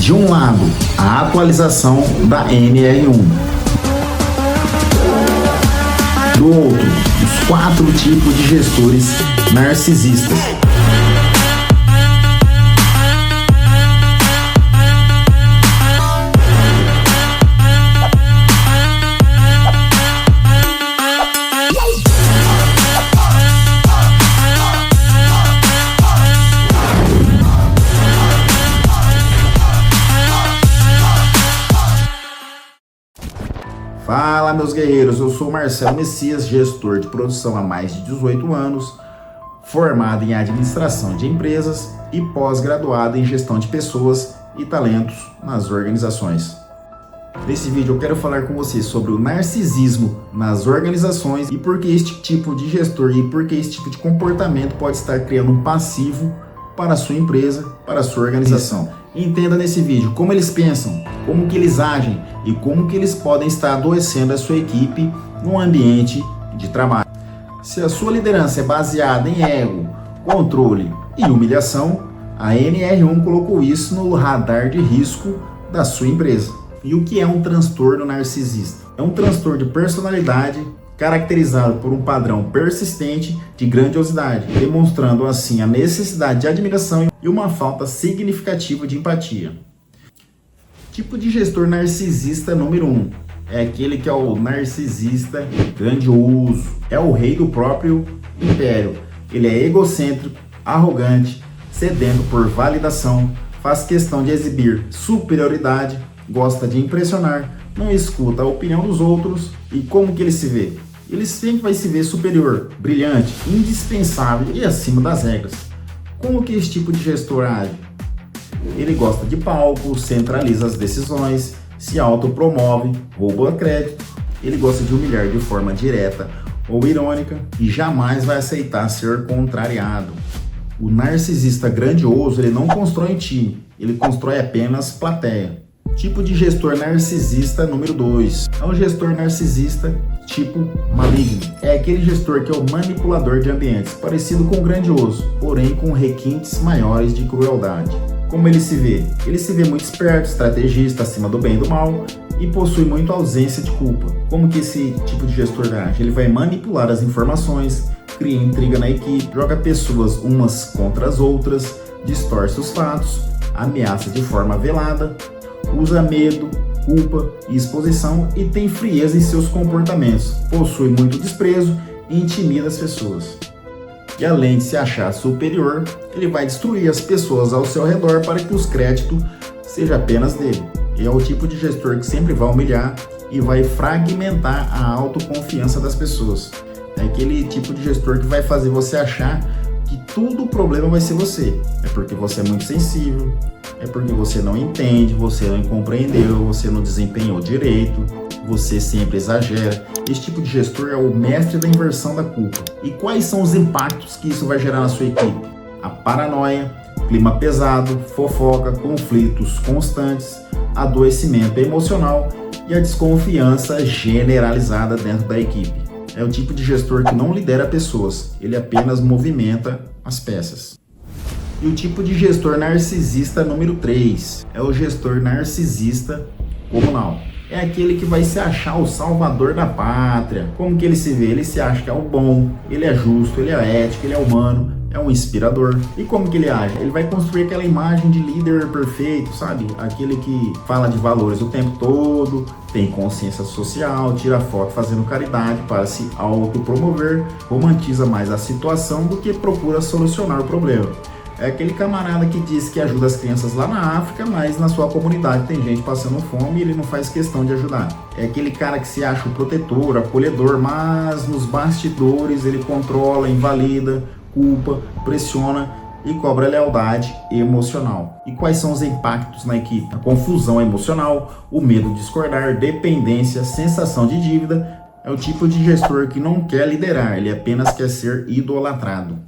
De um lado, a atualização da NR1. Do outro, os 4 tipos de gestores narcisistas. Fala, meus guerreiros, eu sou Marcelo Messias, gestor de produção há mais de 18 anos, formado em administração de empresas e pós-graduado em gestão de pessoas e talentos nas organizações. Nesse vídeo eu quero falar com vocês sobre o narcisismo nas organizações e por que este tipo de gestor e por que esse tipo de comportamento pode estar criando um passivo para a sua empresa, para a sua organização. Entenda nesse vídeo como eles pensam, como que eles agem e como que eles podem estar adoecendo a sua equipe no ambiente de trabalho. Se a sua liderança é baseada em ego, controle e humilhação, a NR1 colocou isso no radar de risco da sua empresa. E o que é um transtorno narcisista? É um transtorno de personalidade caracterizado por um padrão persistente de grandiosidade, demonstrando assim a necessidade de admiração e uma falta significativa de empatia. Tipo de gestor narcisista número 1 é aquele que é o narcisista grandioso, é o rei do próprio império. Ele é egocêntrico, arrogante, sedento por validação, faz questão de exibir superioridade, gosta de impressionar, não escuta a opinião dos outros e como que ele se vê? Ele sempre vai se ver superior, brilhante, indispensável e acima das regras. Como que esse tipo de gestor age? Ele gosta de palco, centraliza as decisões, se autopromove, rouba crédito, ele gosta de humilhar de forma direta ou irônica e jamais vai aceitar ser contrariado. O narcisista grandioso, ele não constrói time, ele constrói apenas plateia. Tipo de gestor narcisista número 2 é o gestor narcisista tipo maligno. É aquele gestor que é o manipulador de ambientes, parecido com o grandioso, porém com requintes maiores de crueldade. Como ele se vê? Ele se vê muito esperto, estrategista, acima do bem e do mal e possui muita ausência de culpa. Como que esse tipo de gestor age? Ele vai manipular as informações, cria intriga na equipe, joga pessoas umas contra as outras, distorce os fatos, ameaça de forma velada, usa medo, culpa e exposição e tem frieza em seus comportamentos, possui muito desprezo e intimida as pessoas. E além de se achar superior, ele vai destruir as pessoas ao seu redor para que os créditos sejam apenas dele. E é o tipo de gestor que sempre vai humilhar e vai fragmentar a autoconfiança das pessoas. É aquele tipo de gestor que vai fazer você achar que todo o problema vai ser você. É porque você é muito sensível, é porque você não entende, você não compreendeu, você não desempenhou direito, você sempre exagera. Esse tipo de gestor é o mestre da inversão da culpa. E quais são os impactos que isso vai gerar na sua equipe? A paranoia, clima pesado, fofoca, conflitos constantes, adoecimento emocional e a desconfiança generalizada dentro da equipe. É o tipo de gestor que não lidera pessoas, ele apenas movimenta as peças. E o tipo de gestor narcisista número 3 é o gestor narcisista comunal. É aquele que vai se achar o salvador da pátria. Como que ele se vê? Ele se acha que é o bom, ele é justo, ele é ético, ele é humano, é um inspirador. E como que ele age? Ele vai construir aquela imagem de líder perfeito, sabe? Aquele que fala de valores o tempo todo, tem consciência social, tira foto fazendo caridade para se autopromover, romantiza mais a situação do que procura solucionar o problema. É aquele camarada que diz que ajuda as crianças lá na África, mas na sua comunidade tem gente passando fome e ele não faz questão de ajudar. É aquele cara que se acha o protetor, acolhedor, mas nos bastidores ele controla, invalida, culpa, pressiona e cobra lealdade emocional. E quais são os impactos na equipe? A confusão emocional, o medo de discordar, dependência, sensação de dívida. É o tipo de gestor que não quer liderar, ele apenas quer ser idolatrado.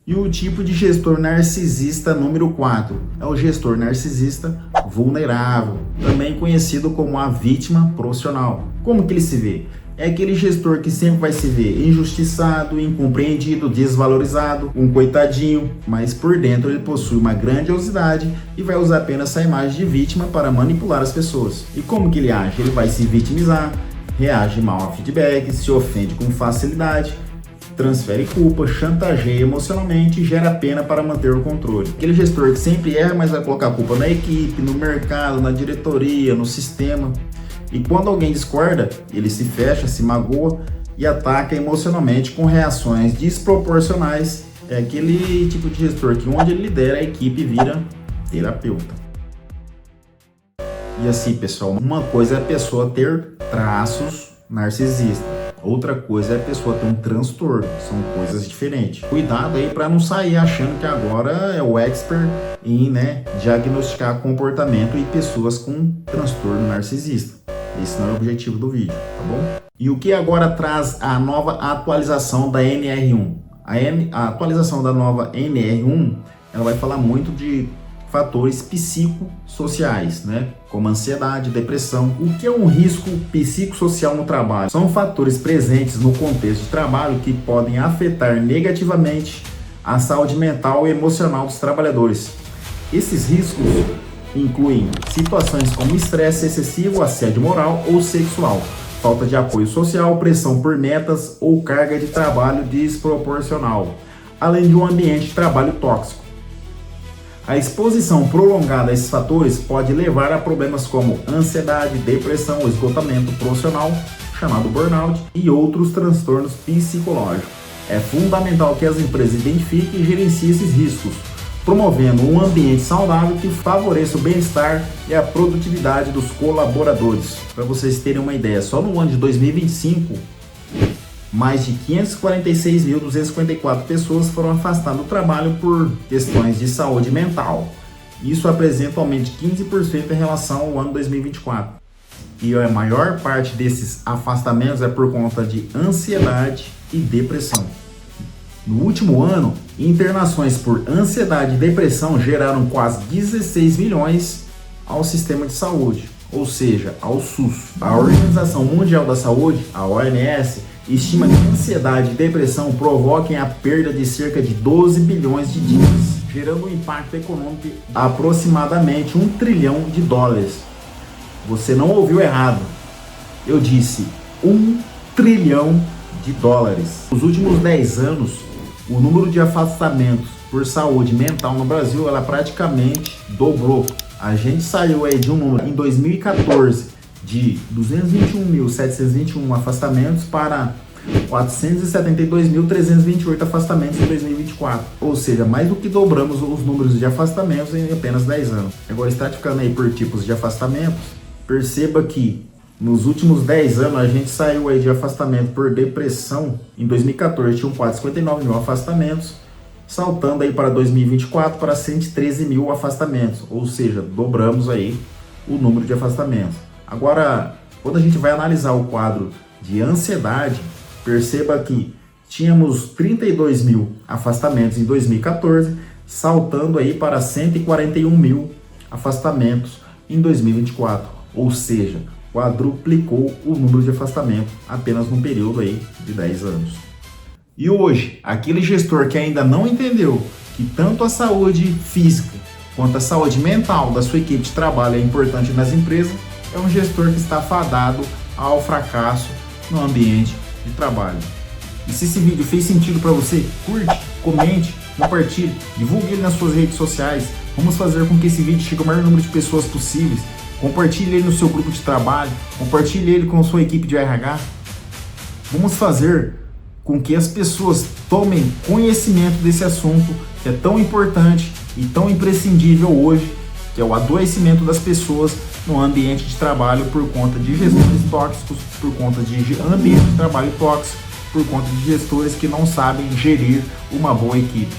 E o tipo de gestor narcisista número 4 é o gestor narcisista vulnerável, também conhecido como a vítima profissional. Como que ele se vê? É aquele gestor que sempre vai se ver injustiçado, incompreendido, desvalorizado, um coitadinho, mas por dentro ele possui uma grandiosidade e vai usar apenas essa imagem de vítima para manipular as pessoas. E como que ele age? Ele vai se vitimizar, reage mal a feedback, se ofende com facilidade, transfere culpa, chantageia emocionalmente e gera pena para manter o controle. Aquele gestor que sempre erra, mas vai colocar a culpa na equipe, no mercado, na diretoria, no sistema. E quando alguém discorda, ele se fecha, se magoa e ataca emocionalmente com reações desproporcionais. É aquele tipo de gestor que onde ele lidera, a equipe vira terapeuta. E assim, pessoal, uma coisa é a pessoa ter traços narcisistas, outra coisa é a pessoa ter um transtorno, são coisas diferentes. Cuidado aí para não sair achando que agora é o expert em diagnosticar comportamento e pessoas com transtorno narcisista. Esse não é o objetivo do vídeo, tá bom? E o que agora traz a nova atualização da NR1? A atualização da nova NR1, ela vai falar muito de fatores psicossociais, como ansiedade, depressão. O que é um risco psicossocial no trabalho? São fatores presentes no contexto de trabalho que podem afetar negativamente a saúde mental e emocional dos trabalhadores. Esses riscos incluem situações como estresse excessivo, assédio moral ou sexual, falta de apoio social, pressão por metas ou carga de trabalho desproporcional, além de um ambiente de trabalho tóxico. A exposição prolongada a esses fatores pode levar a problemas como ansiedade, depressão, esgotamento profissional, chamado burnout, e outros transtornos psicológicos. É fundamental que as empresas identifiquem e gerenciem esses riscos, promovendo um ambiente saudável que favoreça o bem-estar e a produtividade dos colaboradores. Para vocês terem uma ideia, só no ano de 2025, mais de 546.254 pessoas foram afastadas do trabalho por questões de saúde mental. Isso apresenta um aumento de 15% em relação ao ano 2024. E a maior parte desses afastamentos é por conta de ansiedade e depressão. No último ano, internações por ansiedade e depressão geraram quase 16 milhões ao sistema de saúde, ou seja, ao SUS. A Organização Mundial da Saúde, a OMS, estima que ansiedade e depressão provoquem a perda de cerca de 12 bilhões de dívida, gerando um impacto econômico de aproximadamente $1 trilhão. Você não ouviu errado, eu disse $1 trilhão. Nos últimos 10 anos, o número de afastamentos por saúde mental no Brasil, ela praticamente dobrou. A gente saiu aí de um número em 2014 de 221.721 afastamentos para 472.328 afastamentos em 2024. Ou seja, mais do que dobramos os números de afastamentos em apenas 10 anos. Agora, estratificando aí por tipos de afastamentos, perceba que nos últimos 10 anos a gente saiu aí de afastamento por depressão. Em 2014 tinham 459 mil afastamentos, saltando aí para 2024 para 113 mil afastamentos. Ou seja, dobramos aí o número de afastamentos. Agora, quando a gente vai analisar o quadro de ansiedade, perceba que tínhamos 32 mil afastamentos em 2014, saltando aí para 141 mil afastamentos em 2024. Ou seja, quadruplicou o número de afastamento apenas num período aí de 10 anos. E hoje, aquele gestor que ainda não entendeu que tanto a saúde física quanto a saúde mental da sua equipe de trabalho é importante nas empresas, é um gestor que está fadado ao fracasso no ambiente de trabalho. E se esse vídeo fez sentido para você, curte, comente, compartilhe, divulgue ele nas suas redes sociais. Vamos fazer com que esse vídeo chegue ao maior número de pessoas possíveis. Compartilhe ele no seu grupo de trabalho, compartilhe ele com a sua equipe de RH. Vamos fazer com que as pessoas tomem conhecimento desse assunto que é tão importante e tão imprescindível hoje, que é o adoecimento das pessoas no ambiente de trabalho por conta de gestores tóxicos, por conta de ambiente de trabalho tóxico, por conta de gestores que não sabem gerir uma boa equipe.